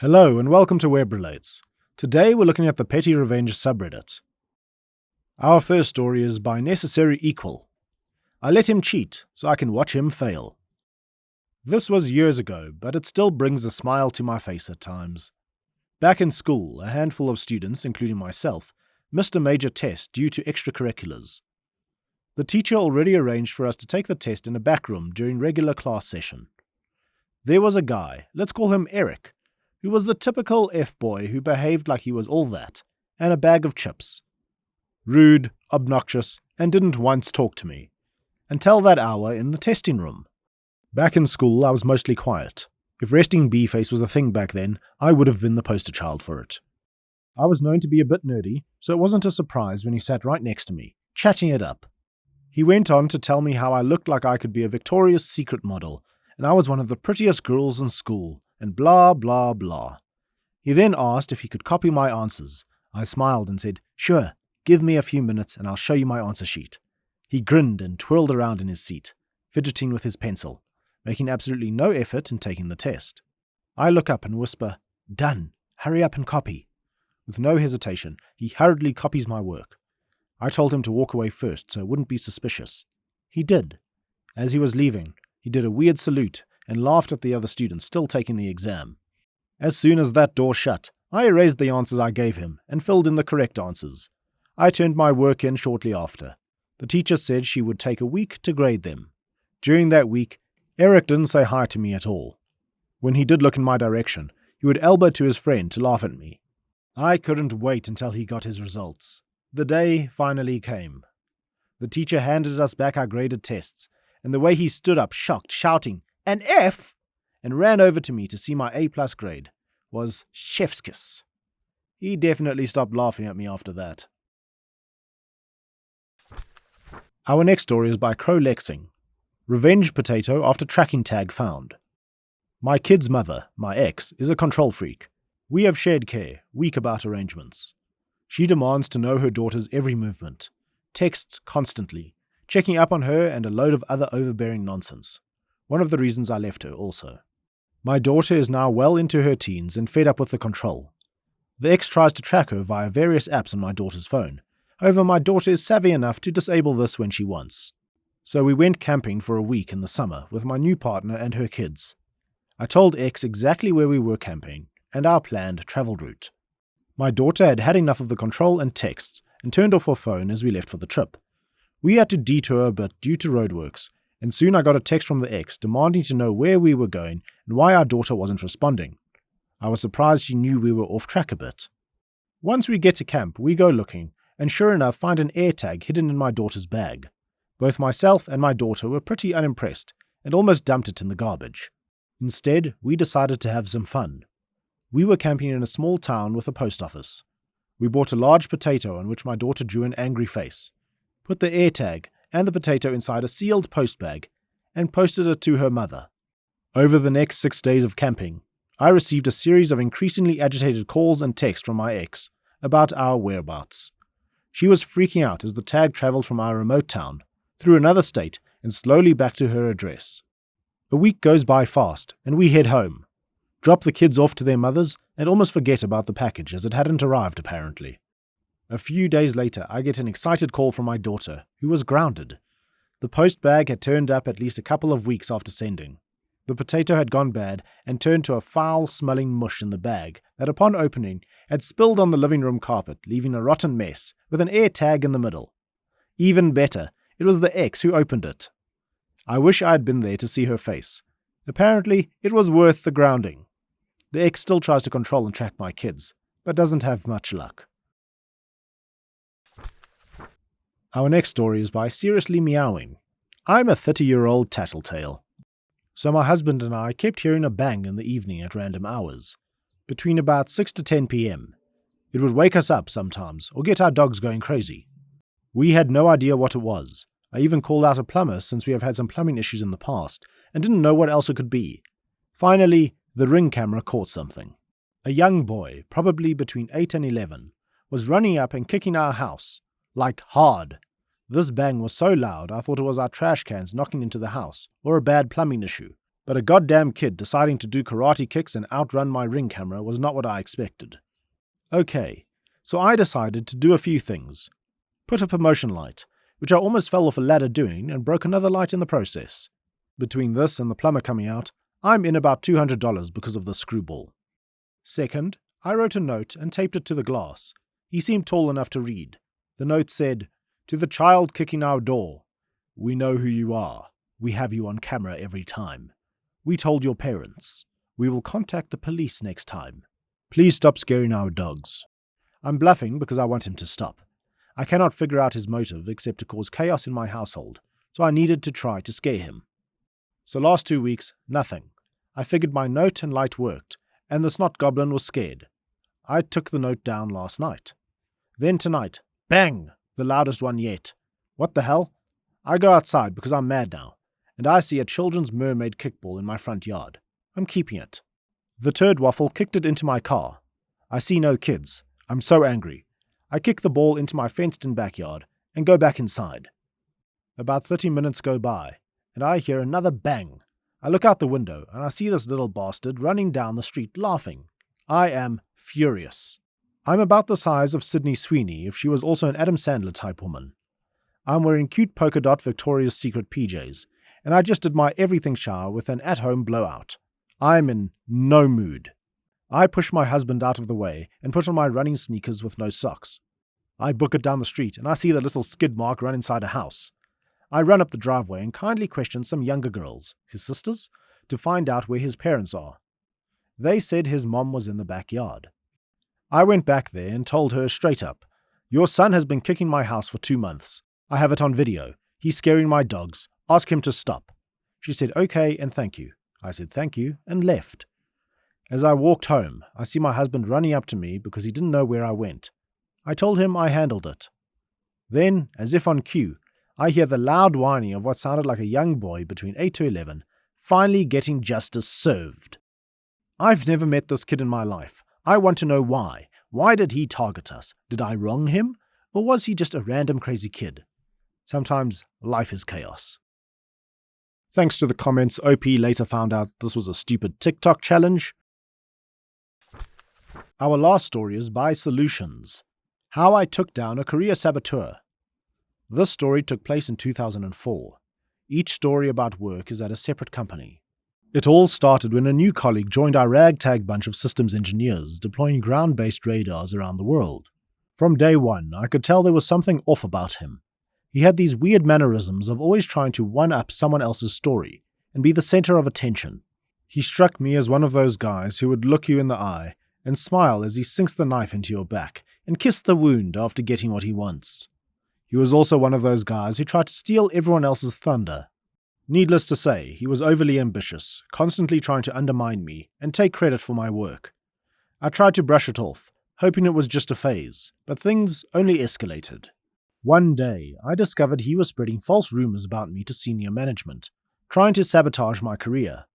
Hello and welcome to Web Relates. Today we're looking at the Petty Revenge subreddit. Our first story is by Necessary Equal. I let him cheat so I can watch him fail. This was years ago, but it still brings a smile to my face at times. Back in school, a handful of students, including myself, missed a major test due to extracurriculars. The teacher already arranged for us to take the test in a back room during regular class session. There was a guy, let's call him Eric, who was the typical F-boy who behaved like he was all that, and a bag of chips. Rude, obnoxious, and didn't once talk to me. Until that hour in the testing room. Back in school, I was mostly quiet. If resting B-face was a thing back then, I would have been the poster child for it. I was known to be a bit nerdy, so it wasn't a surprise when he sat right next to me, chatting it up. He went on to tell me how I looked like I could be a Victoria's Secret model, and I was one of the prettiest girls in school, and blah blah blah. He then asked if he could copy my answers. I smiled and said, "Sure, give me a few minutes and I'll show you my answer sheet." He grinned and twirled around in his seat, fidgeting with his pencil, making absolutely no effort in taking the test. I look up and whisper, "Done, hurry up and copy." With no hesitation, he hurriedly copies my work. I told him to walk away first so it wouldn't be suspicious. He did. As he was leaving, he did a weird salute and laughed at the other students still taking the exam. As soon as that door shut, I erased the answers I gave him and filled in the correct answers. I turned my work in shortly after. The teacher said she would take a week to grade them. During that week, Eric didn't say hi to me at all. When he did look in my direction, he would elbow to his friend to laugh at me. I couldn't wait until he got his results. The day finally came. The teacher handed us back our graded tests, and the way he stood up shocked, shouting, "An F!" and ran over to me to see my A+ grade was chef's kiss. He definitely stopped laughing at me after that. Our next story is by Crow Lexing. Revenge potato after tracking tag found. My kid's mother, my ex, is a control freak. We have shared care, weak about arrangements. She demands to know her daughter's every movement, texts constantly, checking up on her and a load of other overbearing nonsense. One of the reasons I left her also. My daughter is now well into her teens and fed up with the control. The ex tries to track her via various apps on my daughter's phone. However, my daughter is savvy enough to disable this when she wants. So we went camping for a week in the summer with my new partner and her kids. I told ex exactly where we were camping and our planned travel route. My daughter had had enough of the control and texts and turned off her phone as we left for the trip. We had to detour a bit due to roadworks, and soon I got a text from the ex demanding to know where we were going and why our daughter wasn't responding. I was surprised she knew we were off track a bit. Once we get to camp, we go looking, and sure enough find an AirTag hidden in my daughter's bag. Both myself and my daughter were pretty unimpressed and almost dumped it in the garbage. Instead, we decided to have some fun. We were camping in a small town with a post office. We bought a large potato on which my daughter drew an angry face, put the AirTag and the potato inside a sealed post bag, and posted it to her mother. Over the next 6 days of camping, I received a series of increasingly agitated calls and texts from my ex about our whereabouts. She was freaking out as the tag traveled from our remote town, through another state, and slowly back to her address. A week goes by fast, and we head home. Drop the kids off to their mothers, and almost forget about the package as it hadn't arrived apparently. A few days later, I get an excited call from my daughter, who was grounded. The post bag had turned up at least a couple of weeks after sending. The potato had gone bad and turned to a foul-smelling mush in the bag that, upon opening, had spilled on the living room carpet, leaving a rotten mess, with an air tag in the middle. Even better, it was the ex who opened it. I wish I had been there to see her face. Apparently, it was worth the grounding. The ex still tries to control and track my kids, but doesn't have much luck. Our next story is by Seriously Meowing. I'm a 30-year-old tattletale. So my husband and I kept hearing a bang in the evening at random hours, between about 6 to 10 p.m. It would wake us up sometimes, or get our dogs going crazy. We had no idea what it was. I even called out a plumber since we have had some plumbing issues in the past, and didn't know what else it could be. Finally, the Ring camera caught something. A young boy, probably between 8 and 11, was running up and kicking our house. Like hard. This bang was so loud I thought it was our trash cans knocking into the house, or a bad plumbing issue. But a goddamn kid deciding to do karate kicks and outrun my Ring camera was not what I expected. Okay, so I decided to do a few things. Put up a motion light, which I almost fell off a ladder doing and broke another light in the process. Between this and the plumber coming out, I'm in about $200 because of the screwball. Second, I wrote a note and taped it to the glass. He seemed tall enough to read. The note said, "To the child kicking our door. We know who you are. We have you on camera every time. We told your parents. We will contact the police next time. Please stop scaring our dogs." I'm bluffing because I want him to stop. I cannot figure out his motive except to cause chaos in my household, so I needed to try to scare him. So last 2 weeks, nothing. I figured my note and light worked, and the snot goblin was scared. I took the note down last night. Then tonight, bang! The loudest one yet. What the hell? I go outside because I'm mad now, and I see a children's mermaid kickball in my front yard. I'm keeping it. The turd waffle kicked it into my car. I see no kids. I'm so angry. I kick the ball into my fenced-in backyard and go back inside. About 30 minutes go by, and I hear another bang. I look out the window, and I see this little bastard running down the street laughing. I am furious. I'm about the size of Sydney Sweeney if she was also an Adam Sandler-type woman. I'm wearing cute polka dot Victoria's Secret PJs, and I just did my everything shower with an at-home blowout. I'm in no mood. I push my husband out of the way and put on my running sneakers with no socks. I book it down the street and I see the little skid mark run inside a house. I run up the driveway and kindly question some younger girls, his sisters, to find out where his parents are. They said his mom was in the backyard. I went back there and told her straight up, "Your son has been kicking my house for 2 months. I have it on video. He's scaring my dogs. Ask him to stop." She said okay and thank you. I said thank you and left. As I walked home, I see my husband running up to me because he didn't know where I went. I told him I handled it. Then, as if on cue, I hear the loud whining of what sounded like a young boy between 8 to 11, finally getting justice served. I've never met this kid in my life. I want to know why. Why did he target us? Did I wrong him? Or was he just a random crazy kid? Sometimes life is chaos. Thanks to the comments, OP later found out this was a stupid TikTok challenge. Our last story is by Solutions. How I Took Down a Career Saboteur. This story took place in 2004. Each story about work is at a separate company. It all started when a new colleague joined our ragtag bunch of systems engineers deploying ground-based radars around the world. From day one, I could tell there was something off about him. He had these weird mannerisms of always trying to one-up someone else's story and be the center of attention. He struck me as one of those guys who would look you in the eye and smile as he sinks the knife into your back and kiss the wound after getting what he wants. He was also one of those guys who tried to steal everyone else's thunder. Needless to say, he was overly ambitious, constantly trying to undermine me and take credit for my work. I tried to brush it off, hoping it was just a phase, but things only escalated. One day, I discovered he was spreading false rumors about me to senior management, trying to sabotage my career.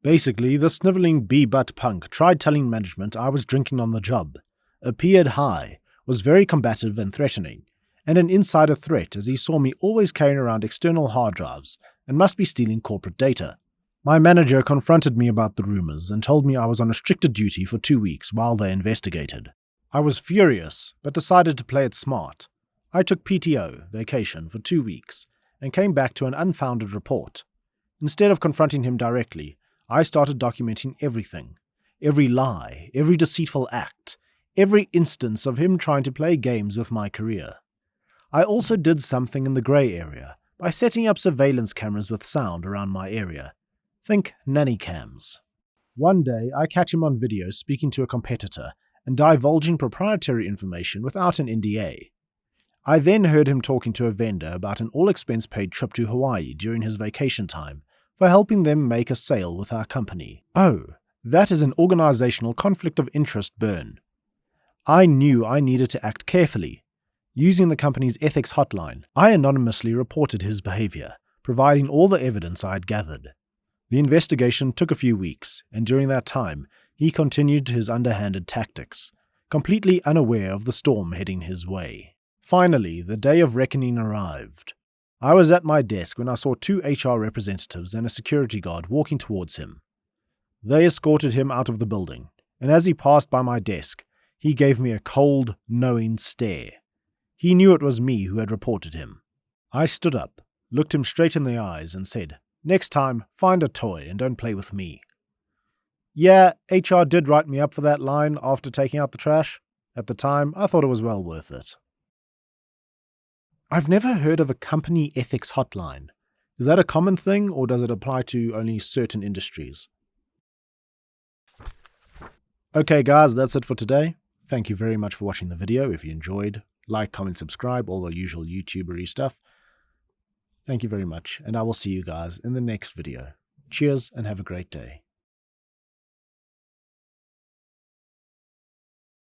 Basically, the sniveling bee-butt punk tried telling management I was drinking on the job, appeared high, was very combative and threatening, and an insider threat as he saw me always carrying around external hard drives and must be stealing corporate data. My manager confronted me about the rumors and told me I was on restricted duty for 2 weeks while they investigated. I was furious, but decided to play it smart. I took PTO, vacation, for 2 weeks, and came back to an unfounded report. Instead of confronting him directly, I started documenting everything. Every lie, every deceitful act, every instance of him trying to play games with my career. I also did something in the grey area by setting up surveillance cameras with sound around my area. Think nanny cams. One day, I catch him on video speaking to a competitor and divulging proprietary information without an NDA. I then heard him talking to a vendor about an all-expense-paid trip to Hawaii during his vacation time for helping them make a sale with our company. Oh, that is an organizational conflict of interest burn. I knew I needed to act carefully. Using the company's ethics hotline, I anonymously reported his behavior, providing all the evidence I had gathered. The investigation took a few weeks, and during that time, he continued his underhanded tactics, completely unaware of the storm heading his way. Finally, the day of reckoning arrived. I was at my desk when I saw 2 HR representatives and a security guard walking towards him. They escorted him out of the building, and as he passed by my desk, he gave me a cold, knowing stare. He knew it was me who had reported him. I stood up, looked him straight in the eyes, and said, "Next time, find a toy and don't play with me." Yeah, HR did write me up for that line after taking out the trash. At the time, I thought it was well worth it. I've never heard of a company ethics hotline. Is that a common thing, or does it apply to only certain industries? Okay guys, that's it for today. Thank you very much for watching the video. If you enjoyed, like, comment, subscribe, all the usual YouTuber-y stuff. Thank you very much, and I will see you guys in the next video. Cheers and have a great day.